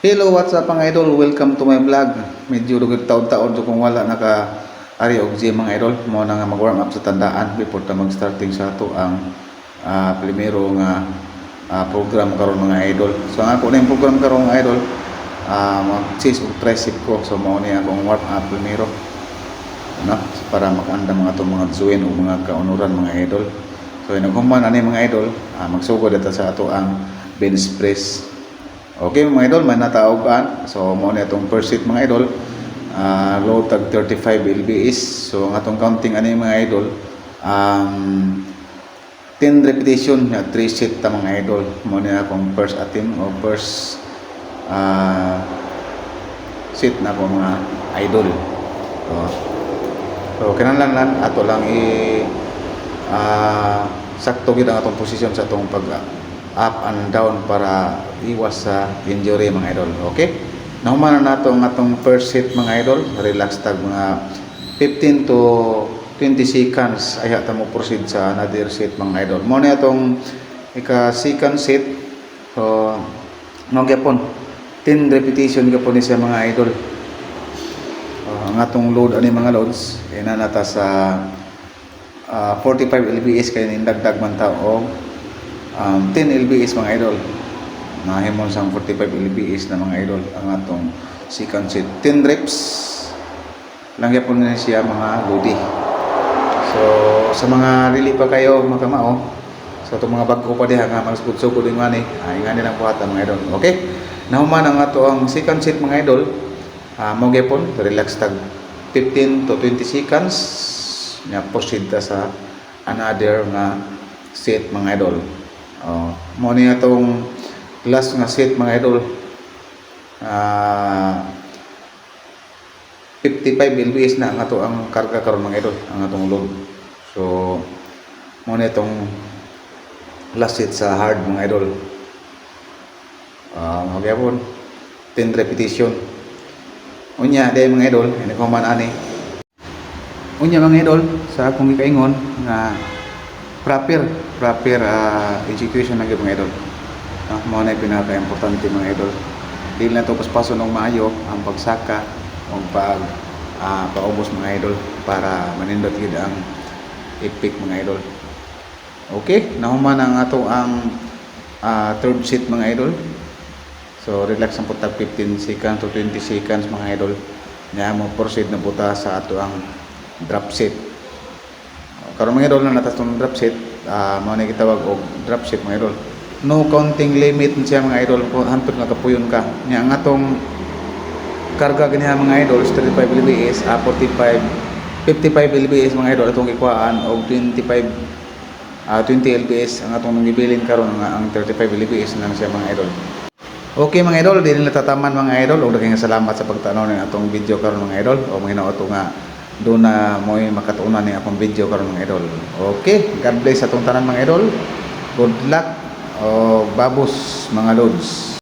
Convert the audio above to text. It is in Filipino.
Hello, what's up mga idol? Welcome to my vlog. Medyo dugod taon-taon so kung wala naka-ari og gym mga idol, mo na nga mag-warm up sa tandaan before ta mag-starting sa ato ang primero nga program karon mga idol. So ang ako na yung program karon mga idol, mag-chest og tricep ko. So mao ni akong warm up primero. No? Para makanda mga itong mga zuin o mga kaunuran mga idol. So naghuman ani mga idol, magsugod ata sa ato ang bench press. Okay mga idol, may nataugan. So mo na itong first set mga idol, load tag 35 lbs. So ang atong counting ani mga idol, 10 repetition na 3 set ta mga idol. Mo na akong first attempt o first set na ko mga idol. So kinahanglan ato lang sakto gid ang atong posisyon sa atong pag up and down para iwas sa injury mga idol. Okay? Nahuman na nato ang atong first set mga idol. Relax tag mga 15 to 20 seconds ay ta mo proceed sa another set mga idol. Mo na atong second set. So no gyapon 10 repetition gyapon ni sa mga idol. Ang atong load ani mga loads ina nata sa 45 lbs kay nindagdag man ta og 10 lbs mga idol. Nahimon sang 45 lbs na mga idol ang atong second set. 10 reps lang yapon na siya mga loady. So sa mga dili pa kayo makamao, sa itong mga bago pa diha nga magsugod-sugod din ngani, ingani lang buhat mga idol. Okay? Nahuman ang ato ang second set mga idol. Mo gyapon relax tag 15 to 20 seconds nya proceed ta sa another nga set mga idol. Mo ni atong last nga set mga idol, 55 lbs na ang ato ang karga karon mga idol, ang atong load. So mo ni itong last set sa hard mga idol. Magyapon 10 repetition. Unya day mga idol, ini ko man ani. Unya mga idol, sa akong gikaingon nga proper execution ng mga idol. Mao na pinaka-importante mga idol. Dili na to paspason og maayo ang pagsaka o paubos mga idol para manindot gid ang epic mga idol. Okay, nahuman ang ato ang third set mga idol. So relax ang puta 15 seconds to 20 seconds mga idol. Nya mo proceed na buta sa ato ang drop set. Karon mga idol na natas tong drop set, mao na gitawag og drop set mga idol. No counting limit siya mga idol, kung hantod nga kapuyon ka. Nya ang atong karga ganiha mga idol 35 lbs, 55 lbs mga idol atong ikuhaan og 20 lbs ang atong gibilin karon nga ang 35 lbs na siya mga idol. Okay mga idol, dili na tataman mga idol. Og daghang salamat sa pagtanaw ning atong video karon mga idol. O mahinaw ato nga doon na mo makatuunan ni akong video karon mga idol. Okay, God bless atong tanan mga idol. Good luck o babos mga loads.